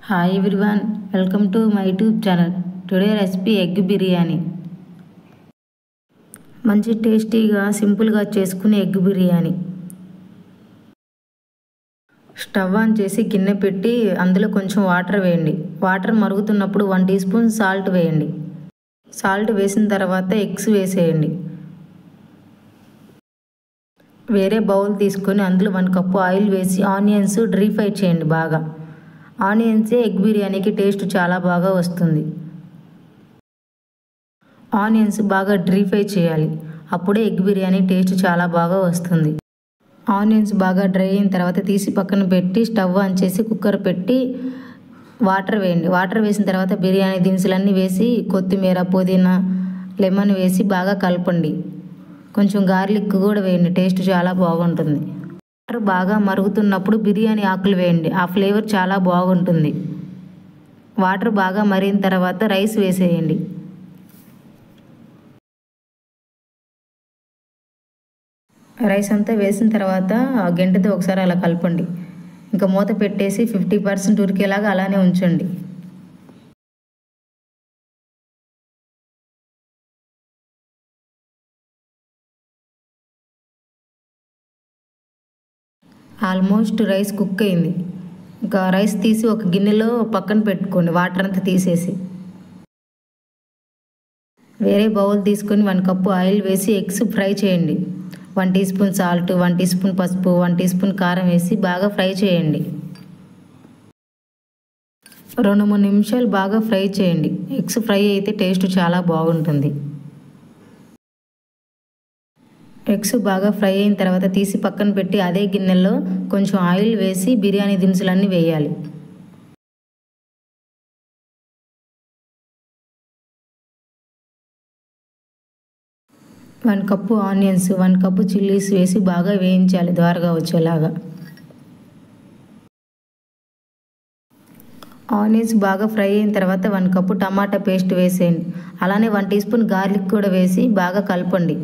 Hi everyone, welcome to my YouTube channel. Today recipe egg biryani. మంచి టేస్టీగా సింపుల్గా చేసుకునే ఎగ్ బిర్యానీ. స్టవ్ ఆన్ చేసి గిన్నె పెట్టి అందులో కొంచెం వాటర్ వేయండి. వాటర్ మరుగుతున్నప్పుడు 1 టీ స్పూన్ సాల్ట్ వేయండి. సాల్ట్ వేసిన తర్వాత ఎగ్స్ వేసేయండి. వేరే బౌల్ తీసుకొని అందులో 1 కప్పు ఆయిల్ వేసి ఆనియన్స్ డ్రీ ఫ్రై చేయండి బాగా. ఆనియన్సే ఎగ్ బిర్యానీకి టేస్ట్ చాలా బాగా వస్తుంది. ఆనియన్స్ బాగా డ్రీ ఫ్రై చేయాలి, అప్పుడే ఎగ్ బిర్యానీ టేస్ట్ చాలా బాగా వస్తుంది. ఆనియన్స్ బాగా డ్రై అయిన తర్వాత తీసి పక్కన పెట్టి స్టవ్ ఆన్ చేసి కుక్కర్ పెట్టి వాటర్ వేయండి. వాటర్ వేసిన తర్వాత బిర్యానీ దినుసులన్నీ వేసి కొత్తిమీర, పుదీనా, లెమన్ వేసి బాగా కలపండి. కొంచెం గార్లిక్ కూడా వేయండి, టేస్ట్ చాలా బాగుంటుంది. వాటర్ బాగా మరుగుతున్నప్పుడు బిర్యానీ ఆకులు వేయండి, ఆ ఫ్లేవర్ చాలా బాగుంటుంది. వాటర్ బాగా మరిగిన తర్వాత రైస్ వేసేయండి. రైస్ అంతా వేసిన తర్వాత గంటెతో ఒకసారి అలా కలపండి. ఇంకా మూత పెట్టేసి 50% ఉడికేలాగా అలానే ఉంచండి. ఆల్మోస్ట్ రైస్ కుక్ అయింది. ఇంకా రైస్ తీసి ఒక గిన్నెలో పక్కన పెట్టుకోండి, వాటర్ అంతా తీసేసి. వేరే బౌల్ తీసుకొని 1 కప్పు ఆయిల్ వేసి ఎగ్స్ ఫ్రై చేయండి. 1 teaspoon salt, 1 teaspoon పసుపు, 1 టీ స్పూన్ కారం వేసి బాగా ఫ్రై చేయండి. 2-3 నిమిషాలు బాగా ఫ్రై చేయండి. ఎగ్స్ ఫ్రై అయితే టేస్ట్ చాలా బాగుంటుంది. ఎగ్స్ బాగా ఫ్రై అయిన తర్వాత తీసి పక్కన పెట్టి అదే గిన్నెలో కొంచెం ఆయిల్ వేసి బిర్యానీ దినుసులన్నీ వేయాలి. One cup onions, 1 cup chillies వేసి బాగా వేయించాలి ద్వారగా వచ్చేలాగా. ఆనియన్స్ బాగా ఫ్రై అయిన తర్వాత 1 కప్పు టమాటా పేస్ట్ వేసేయండి. అలానే 1 టీ స్పూన్ గార్లిక్ కూడా వేసి బాగా కలపండి.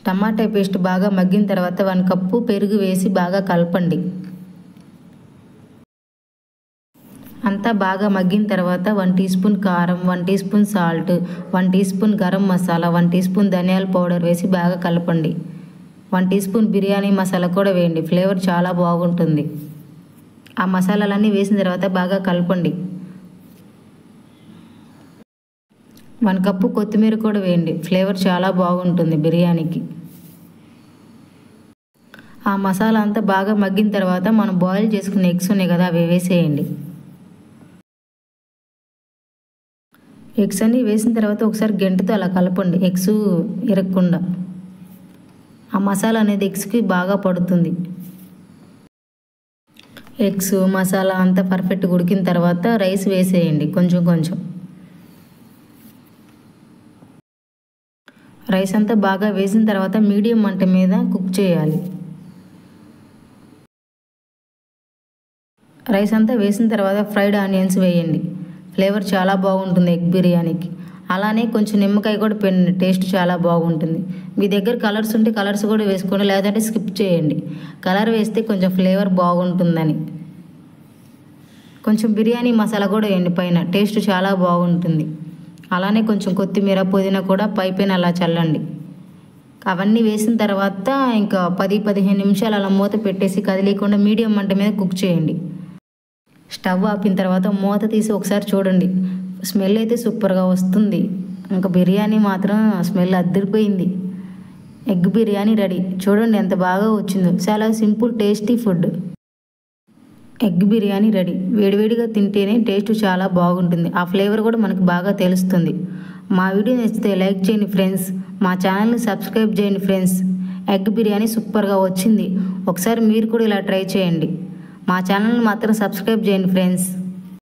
టమాటా పేస్ట్ బాగా మగ్గిన తర్వాత 1 కప్పు పెరుగు వేసి బాగా కలపండి. అంతా బాగా మగ్గిన తర్వాత 1 టీ స్పూన్ కారం, 1 teaspoon salt, 1 teaspoon garam masala, 1 teaspoon ధనియాల పౌడర్ వేసి బాగా కలపండి. 1 టీ స్పూన్ బిర్యానీ మసాలా కూడా వేయండి, ఫ్లేవర్ చాలా బాగుంటుంది. ఆ మసాలాలన్నీ వేసిన తర్వాత బాగా కలపండి. 1 కప్పు కొత్తిమీర కూడా వేయండి, ఫ్లేవర్ చాలా బాగుంటుంది బిర్యానీకి. ఆ మసాలా అంతా బాగా మగ్గిన తర్వాత మనం బాయిల్ చేసుకున్న ఎగ్స్ ఉన్నాయి కదా, అవి వేసేయండి. ఎగ్స్ అన్నీ వేసిన తర్వాత ఒకసారి గంటెతో అలా కలపండి, ఎగ్స్ ఇరగకుండా. ఆ మసాలా అనేది ఎగ్స్కి బాగా పడుతుంది. ఎగ్స్ మసాలా అంతా పర్ఫెక్ట్గా ఉడికిన తర్వాత రైస్ వేసేయండి కొంచెం కొంచెం. రైస్ అంతా బాగా వేసిన తర్వాత మీడియం మంట మీద కుక్ చేయాలి. రైస్ అంతా వేసిన తర్వాత ఫ్రైడ్ ఆనియన్స్ వేయండి, ఫ్లేవర్ చాలా బాగుంటుంది ఎగ్ బిర్యానీకి. అలానే కొంచెం నిమ్మకాయ కూడా పిండండి, టేస్ట్ చాలా బాగుంటుంది. మీ దగ్గర కలర్స్ ఉంటే కలర్స్ కూడా వేసుకోండి, లేదంటే స్కిప్ చేయండి. కలర్ వేస్తే కొంచెం ఫ్లేవర్ బాగుంటుందని. కొంచెం బిర్యానీ మసాలా కూడా వేయండి పైన, టేస్ట్ చాలా బాగుంటుంది. అలానే కొంచెం కొత్తిమీర, పుదీనా కూడా పైన అలా చల్లండి. అవన్నీ వేసిన తర్వాత ఇంకా 10-15 నిమిషాలు అలా మూత పెట్టేసి కదిలేయకుండా మీడియం మంట మీద కుక్ చేయండి. స్టవ్ ఆపిన తర్వాత మూత తీసి ఒకసారి చూడండి, స్మెల్ అయితే సూపర్గా వస్తుంది. ఇంకా బిర్యానీ మాత్రం స్మెల్ అద్దరిపోయింది. Egg biryani ready. చూడండి ఎంత బాగా వచ్చిందో, చాలా simple tasty food. Egg biryani ready. వేడివేడిగా తింటేనే టేస్ట్ చాలా బాగుంటుంది, ఆ ఫ్లేవర్ కూడా మనకు బాగా తెలుస్తుంది. మా వీడియో నచ్చితే లైక్ చేయండి ఫ్రెండ్స్, మా ఛానల్ని సబ్స్క్రైబ్ చేయండి ఫ్రెండ్స్. ఎగ్ బిర్యానీ సూపర్గా వచ్చింది, ఒకసారి మీరు కూడా ఇలా ట్రై చేయండి. మా ఛానల్ని మాత్రం సబ్స్క్రైబ్ చేయండి ఫ్రెండ్స్.